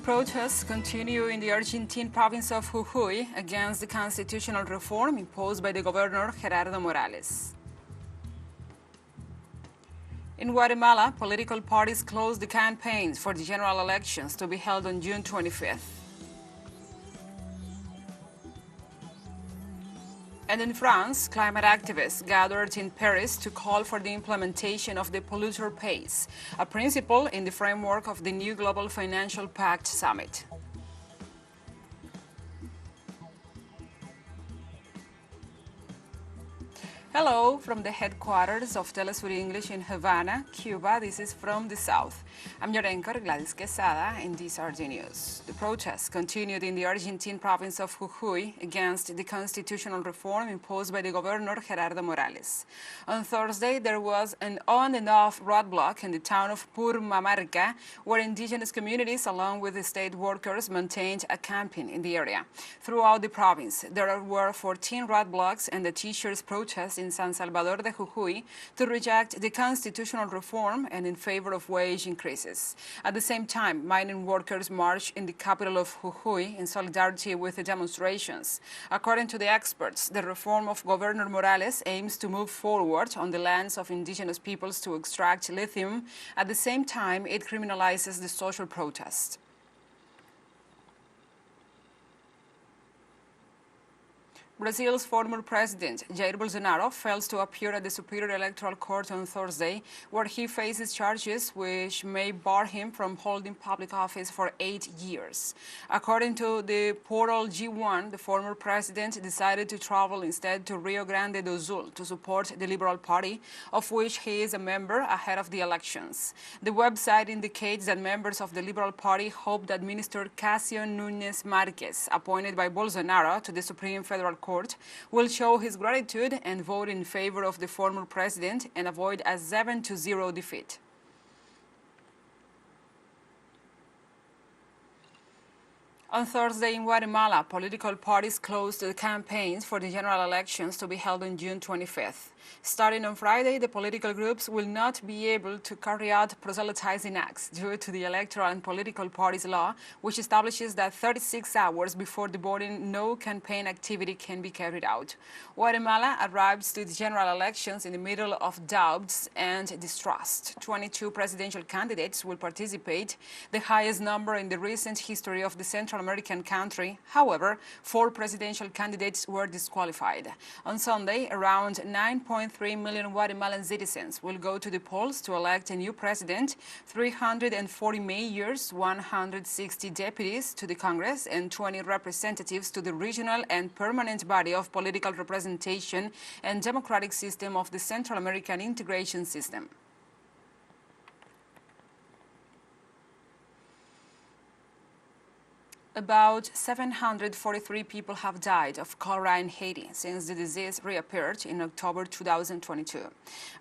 Protests continue in the Argentine province of Jujuy against the constitutional reform imposed by the governor Gerardo Morales. In Guatemala, political parties closed the campaigns for the general elections to be held on June 25th. And in France, climate activists gathered in Paris to call for the implementation of the polluter pays, a principle in the framework of the new Global Financial Pact Summit. Hello from the headquarters of teleSUR English in Havana, Cuba. This is From the South. I'm your anchor, Gladys Quesada, and these are the news. The protests continued in the Argentine province of Jujuy against the constitutional reform imposed by the governor Gerardo Morales. On Thursday, there was an on and off roadblock in the town of Purmamarca, where indigenous communities, along with the state workers, maintained a camping in the area. Throughout the province, there were 14 roadblocks and the teachers' protests in San Salvador de Jujuy to reject the constitutional reform and in favor of wage increases. At the same time, mining workers marched in the capital of Jujuy in solidarity with the demonstrations. According to the experts, the reform of Governor Morales aims to move forward on the lands of indigenous peoples to extract lithium. At the same time, it criminalizes the social protest. Brazil's former president, Jair Bolsonaro, fails to appear at the Superior Electoral Court on Thursday, where he faces charges which may bar him from holding public office for 8 years. According to the portal G1, the former president decided to travel instead to Rio Grande do Sul to support the Liberal Party, of which he is a member, ahead of the elections. The website indicates that members of the Liberal Party hope that Minister Cássio Nunes Marques, appointed by Bolsonaro to the Supreme Federal Court, will show his gratitude and vote in favor of the former president and avoid a 7-0 defeat. On Thursday in Guatemala, political parties closed the campaigns for the general elections to be held on June 25th. Starting on Friday, the political groups will not be able to carry out proselytizing acts due to the electoral and political parties law, which establishes that 36 hours before the voting, no campaign activity can be carried out. Guatemala arrives to the general elections in the middle of doubts and distrust. 22 presidential candidates will participate, the highest number in the recent history of the Central American country. However, 4 presidential candidates were disqualified. On Sunday, around 9.3 million Guatemalan citizens will go to the polls to elect a new president, 340 mayors, 160 deputies to the Congress, and 20 representatives to the regional and permanent body of political representation and democratic system of the Central American integration system. About 743 people have died of cholera in Haiti since the disease reappeared in October 2022.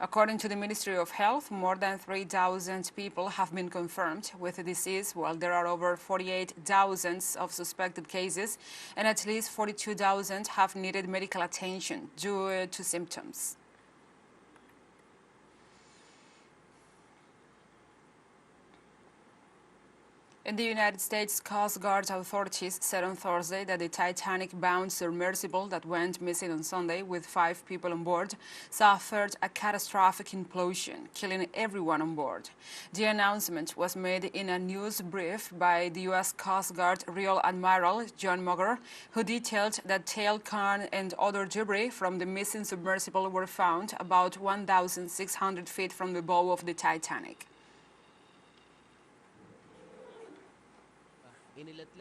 According to the Ministry of Health, more than 3,000 people have been confirmed with the disease, while there are over 48,000 of suspected cases, and at least 42,000 have needed medical attention due to symptoms. In the United States, Coast Guard authorities said on Thursday that the Titanic-bound submersible that went missing on Sunday with 5 people on board suffered a catastrophic implosion, killing everyone on board. The announcement was made in a news brief by the U.S. Coast Guard Rear Admiral John Mugger, who detailed that tail cone and other debris from the missing submersible were found about 1,600 feet from the bow of the Titanic.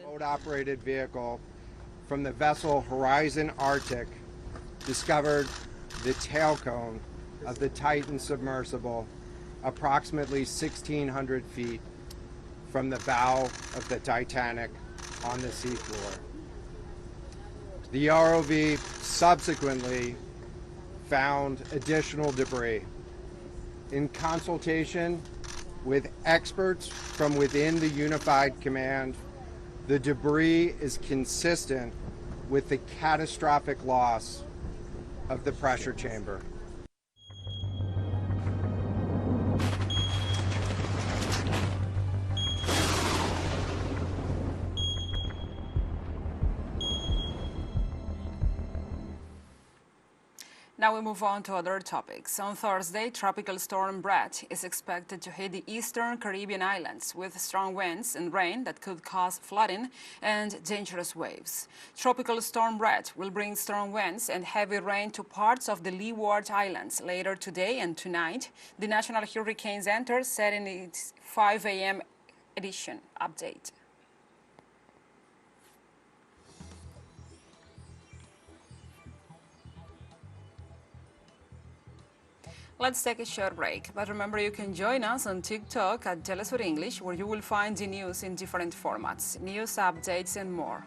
Boat-operated vehicle from the vessel Horizon Arctic discovered the tail cone of the Titan submersible approximately 1,600 feet from the bow of the Titanic on the seafloor. The ROV subsequently found additional debris. In consultation with experts from within the Unified Command, the debris is consistent with the catastrophic loss of the pressure chamber. Now we move on to other topics. On Thursday, Tropical Storm Brett is expected to hit the eastern Caribbean islands with strong winds and rain that could cause flooding and dangerous waves. Tropical Storm Brett will bring strong winds and heavy rain to parts of the Leeward Islands later today and tonight, the National Hurricane Center said in its 5 a.m. edition update. Let's take a short break, but remember you can join us on TikTok at teleSUR English, where you will find the news in different formats, news updates and more.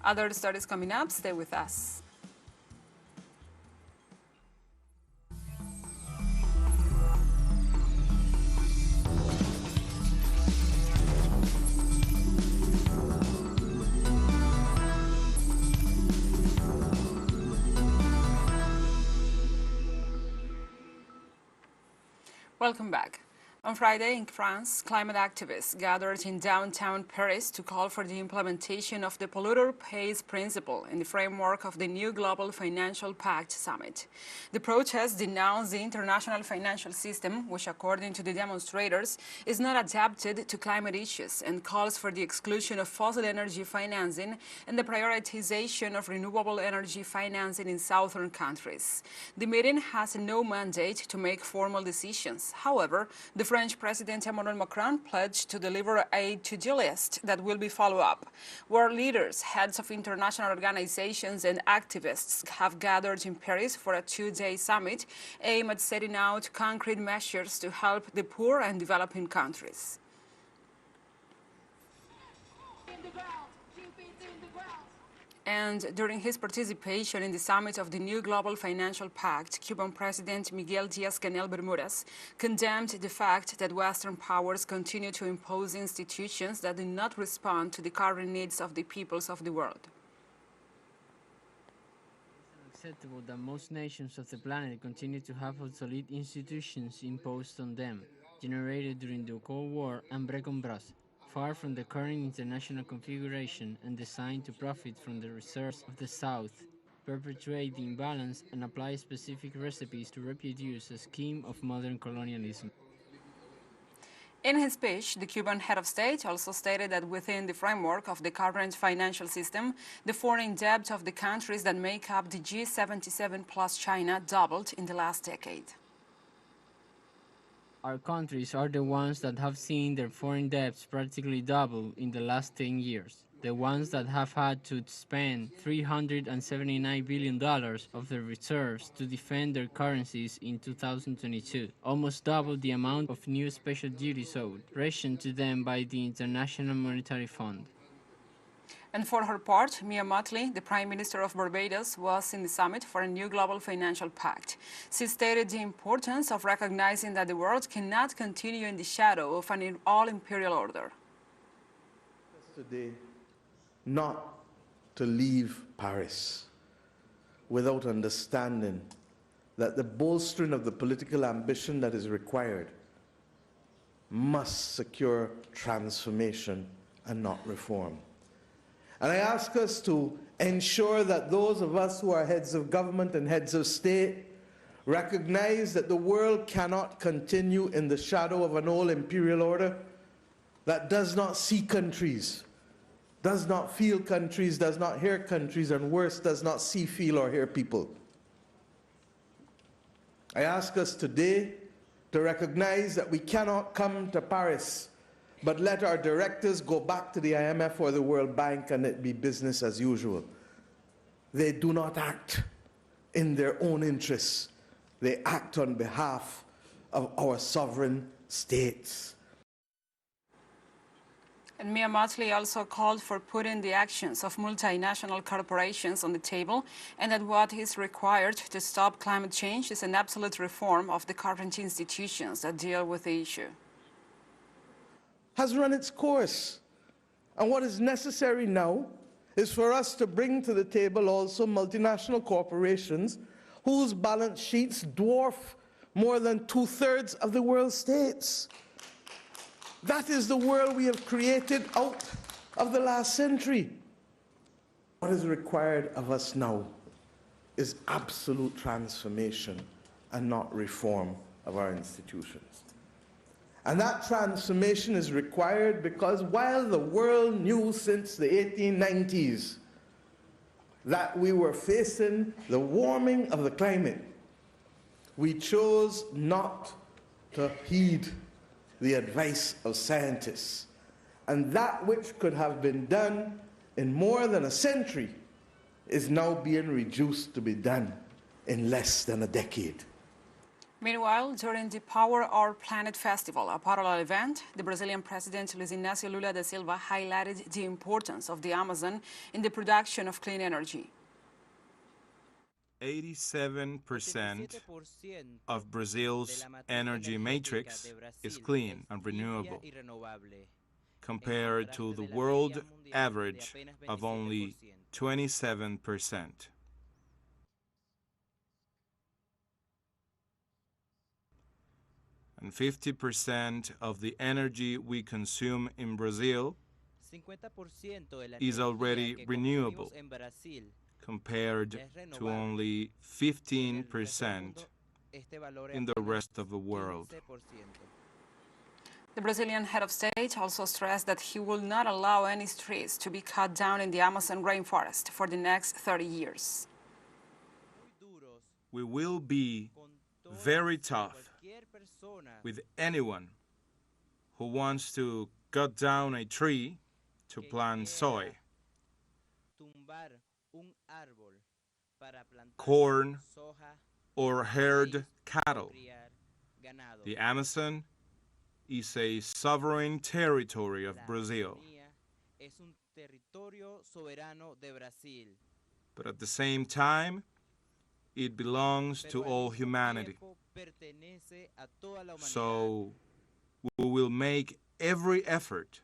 Other stories coming up, stay with us. Welcome back. On Friday in France, climate activists gathered in downtown Paris to call for the implementation of the polluter pays principle in the framework of the new Global Financial Pact summit. The protest denounced the international financial system, which according to the demonstrators is not adapted to climate issues, and calls for the exclusion of fossil energy financing and the prioritization of renewable energy financing in southern countries. The meeting has no mandate to make formal decisions. However, the French President Emmanuel Macron pledged to deliver a to-do list that will be followed up, where leaders, heads of international organizations and activists have gathered in Paris for a two-day summit aimed at setting out concrete measures to help the poor and developing countries. And during his participation in the summit of the new Global Financial Pact, Cuban President Miguel Díaz-Canel Bermúdez condemned the fact that Western powers continue to impose institutions that do not respond to the current needs of the peoples of the world. It's unacceptable that most nations of the planet continue to have obsolete institutions imposed on them, generated during the Cold War and Bretton Woods, far from the current international configuration and designed to profit from the reserves of the South, perpetuate the imbalance and apply specific recipes to reproduce a scheme of modern colonialism. In his speech, the Cuban head of state also stated that within the framework of the current financial system, the foreign debt of the countries that make up the G77 plus China doubled in the last decade. Our countries are the ones that have seen their foreign debts practically double in the last 10 years. The ones that have had to spend $379 billion of their reserves to defend their currencies in 2022, almost double the amount of new special duties owed, rationed to them by the International Monetary Fund. And for her part, Mia Mottley, the Prime Minister of Barbados, was in the summit for a new global financial pact. She stated the importance of recognizing that the world cannot continue in the shadow of an all-imperial order. Today, not to leave Paris without understanding that the bolstering of the political ambition that is required must secure transformation and not reform. And I ask us to ensure that those of us who are heads of government and heads of state recognize that the world cannot continue in the shadow of an old imperial order that does not see countries, does not feel countries, does not hear countries, and worse, does not see, feel, or hear people. I ask us today to recognize that we cannot come to Paris but let our directors go back to the IMF or the World Bank and it be business as usual. They do not act in their own interests. They act on behalf of our sovereign states. And Mia Mottley also called for putting the actions of multinational corporations on the table, and that what is required to stop climate change is an absolute reform of the current institutions that deal with the issue. Has run its course. And what is necessary now is for us to bring to the table also multinational corporations whose balance sheets dwarf more than 2/3 of the world's states. That is the world we have created out of the last century. What is required of us now is absolute transformation and not reform of our institutions. And that transformation is required because while the world knew since the 1890s that we were facing the warming of the climate, we chose not to heed the advice of scientists. And that which could have been done in more than a century is now being reduced to be done in less than a decade. Meanwhile, during the Power Our Planet Festival, a parallel event, the Brazilian President Luiz Inácio Lula da Silva highlighted the importance of the Amazon in the production of clean energy. 87% of Brazil's energy matrix is clean and renewable, compared to the world average of only 27%. And 50% of the energy we consume in Brazil is already renewable, compared to only 15% in the rest of the world. The Brazilian head of state also stressed that he will not allow any trees to be cut down in the Amazon rainforest for the next 30 years. We will be very tough with anyone who wants to cut down a tree to plant soy, corn, or herd cattle. The Amazon is a sovereign territory of Brazil. But at the same time, it belongs to all humanity. So we will make every effort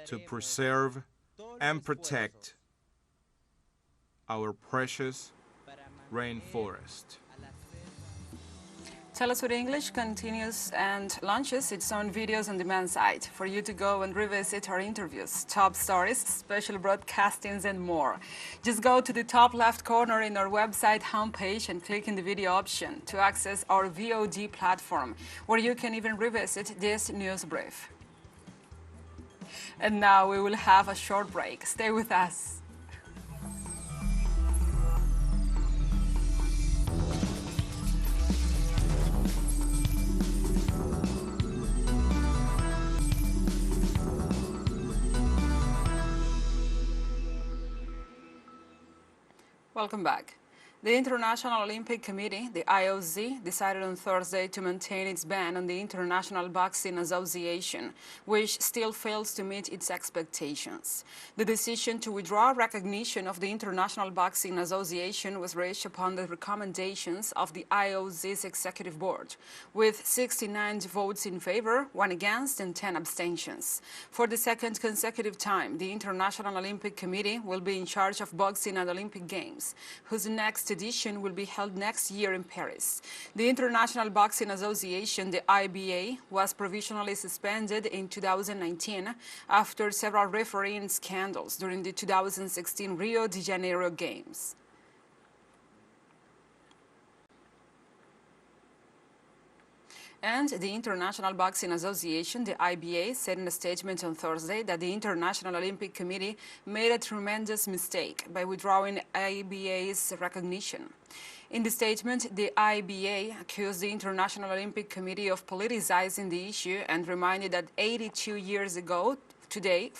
to preserve and protect our precious rainforest. teleSUR English continues and launches its own videos on demand site for you to go and revisit our interviews, top stories, special broadcastings, and more. Just go to the top left corner in our website homepage and click in the video option to access our VOD platform, where you can even revisit this news brief. And now we will have a short break. Stay with us. Welcome back. The International Olympic Committee, the IOC, decided on Thursday to maintain its ban on the International Boxing Association, which still fails to meet its expectations. The decision to withdraw recognition of the International Boxing Association was reached upon the recommendations of the IOC's Executive Board, with 69 votes in favor, 1 against, and 10 abstentions. For the second consecutive time, the International Olympic Committee will be in charge of boxing at Olympic Games, whose next edition will be held next year in Paris. The International Boxing Association, the IBA, was provisionally suspended in 2019 after several refereeing scandals during the 2016 Rio de Janeiro Games. And the International Boxing Association, the IBA, said in a statement on Thursday that the International Olympic Committee made a tremendous mistake by withdrawing IBA's recognition. In the statement, the IBA accused the International Olympic Committee of politicizing the issue and reminded that 82 years ago, today,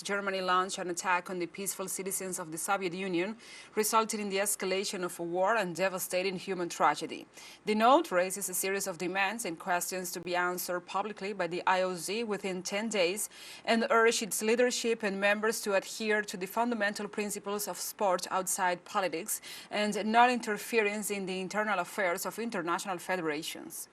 Germany launched an attack on the peaceful citizens of the Soviet Union, resulting in the escalation of a war and devastating human tragedy. The note raises a series of demands and questions to be answered publicly by the IOC within 10 days and urged its leadership and members to adhere to the fundamental principles of sport outside politics and non-interference in the internal affairs of international federations.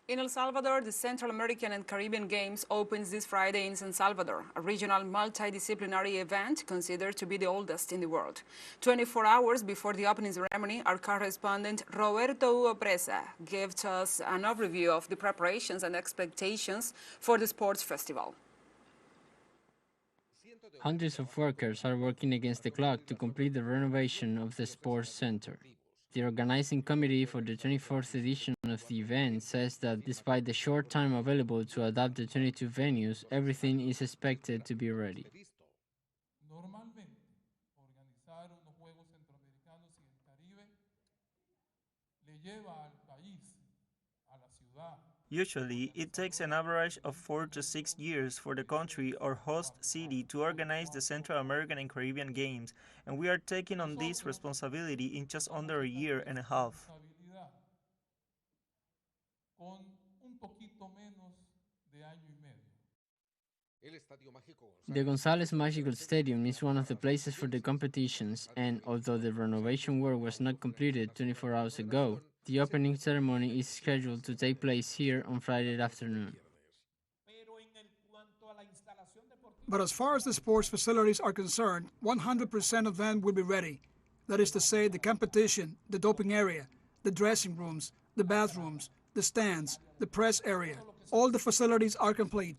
In El Salvador, the Central American and Caribbean Games opens this Friday in San Salvador, a regional multidisciplinary event considered to be the oldest in the world. 24 hours before the opening ceremony, our correspondent Roberto Hugo Presa gives us an overview of the preparations and expectations for the sports festival. Hundreds of workers are working against the clock to complete the renovation of the sports center. The organizing committee for the 24th edition of the event says that despite the short time available to adapt the 22 venues, everything is expected to be ready. Normalmente, organizar unos Juegos Centroamericanos y el Caribe le lleva al país, a la ciudad. Usually, it takes an average of 4 to 6 years for the country or host city to organize the Central American and Caribbean Games, and we are taking on this responsibility in just under a year and a half. Con un poquito menos de año y medio. The Gonzales Magical Stadium is one of the places for the competitions, and although the renovation work was not completed 24 hours ago, the opening ceremony is scheduled to take place here on Friday afternoon. But as far as the sports facilities are concerned, 100% of them will be ready. That is to say, the competition, the doping area, the dressing rooms, the bathrooms, the stands, the press area, all the facilities are complete.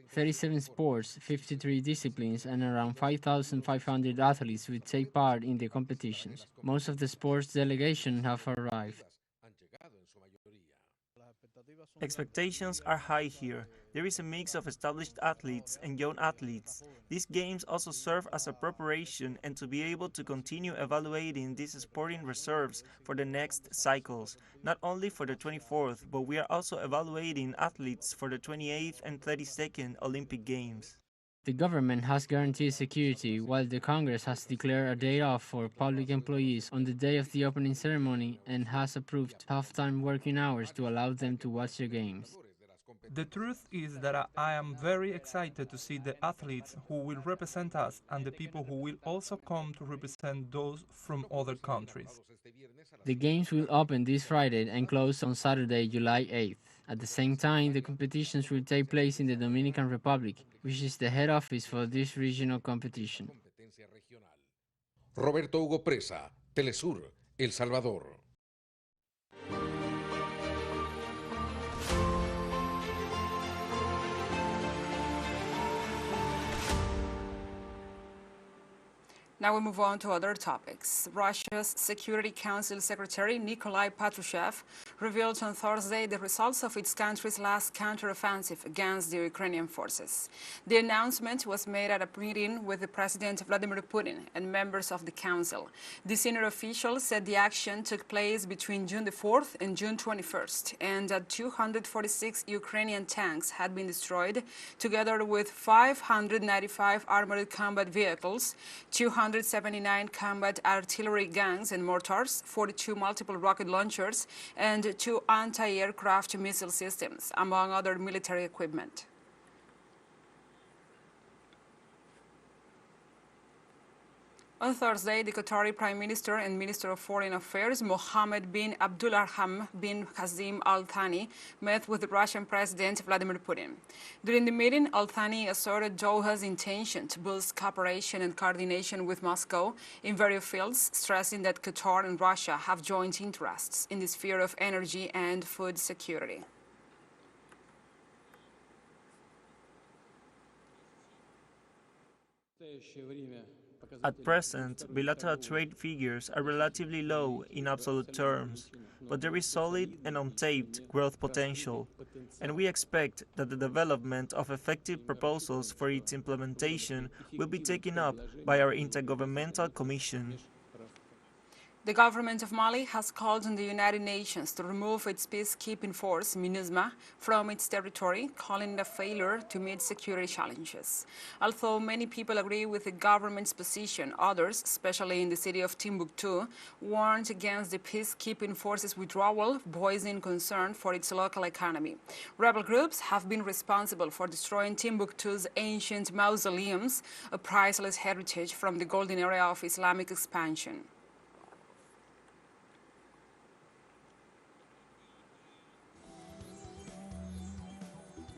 37 sports, 53 disciplines, and around 5,500 athletes will take part in the competitions. Most of the sports delegation have arrived. Expectations are high here. There is a mix of established athletes and young athletes. These games also serve as a preparation and to be able to continue evaluating these sporting reserves for the next cycles, not only for the 24th, but we are also evaluating athletes for the 28th and 32nd Olympic Games. The government has guaranteed security, while the Congress has declared a day off for public employees on the day of the opening ceremony and has approved half-time working hours to allow them to watch the games. The truth is that I am very excited to see the athletes who will represent us and the people who will also come to represent those from other countries. The games will open this Friday and close on Saturday, July 8th. At the same time, the competitions will take place in the Dominican Republic, which is the head office for this regional competition. Roberto Hugo Presa, teleSUR, El Salvador. Now we move on to other topics. Russia's Security Council Secretary Nikolai Patrushev revealed on Thursday the results of its country's last counteroffensive against the Ukrainian forces. The announcement was made at a meeting with the President Vladimir Putin and members of the Council. The senior official said the action took place between June the 4th and June 21st, and that 246 Ukrainian tanks had been destroyed, together with 595 armored combat vehicles, 279 combat artillery guns and mortars, 42 multiple rocket launchers, and 2 anti-aircraft missile systems, among other military equipment. On Thursday, the Qatari Prime Minister and Minister of Foreign Affairs, Mohammed bin Abdulrahman bin Hazim Al Thani, met with the Russian President Vladimir Putin. During the meeting, Al Thani asserted Doha's intention to boost cooperation and coordination with Moscow in various fields, stressing that Qatar and Russia have joint interests in the sphere of energy and food security. At present, bilateral trade figures are relatively low in absolute terms, but there is solid and untapped growth potential, and we expect that the development of effective proposals for its implementation will be taken up by our Intergovernmental Commission. The government of Mali has called on the United Nations to remove its peacekeeping force, MINUSMA, from its territory, calling it a failure to meet security challenges. Although many people agree with the government's position, others, especially in the city of Timbuktu, warned against the peacekeeping forces' withdrawal, voicing concern for its local economy. Rebel groups have been responsible for destroying Timbuktu's ancient mausoleums, a priceless heritage from the golden era of Islamic expansion.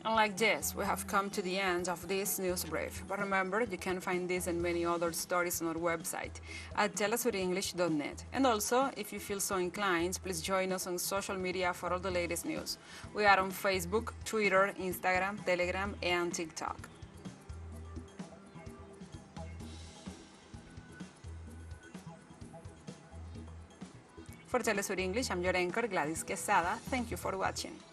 And like this, we have come to the end of this news brief. But remember, you can find this and many other stories on our website at telesurenglish.net. And also, if you feel so inclined, please join us on social media for all the latest news. We are on Facebook, Twitter, Instagram, Telegram, and TikTok. For TeleSUR English, I'm your anchor, Gladys Quesada. Thank you for watching.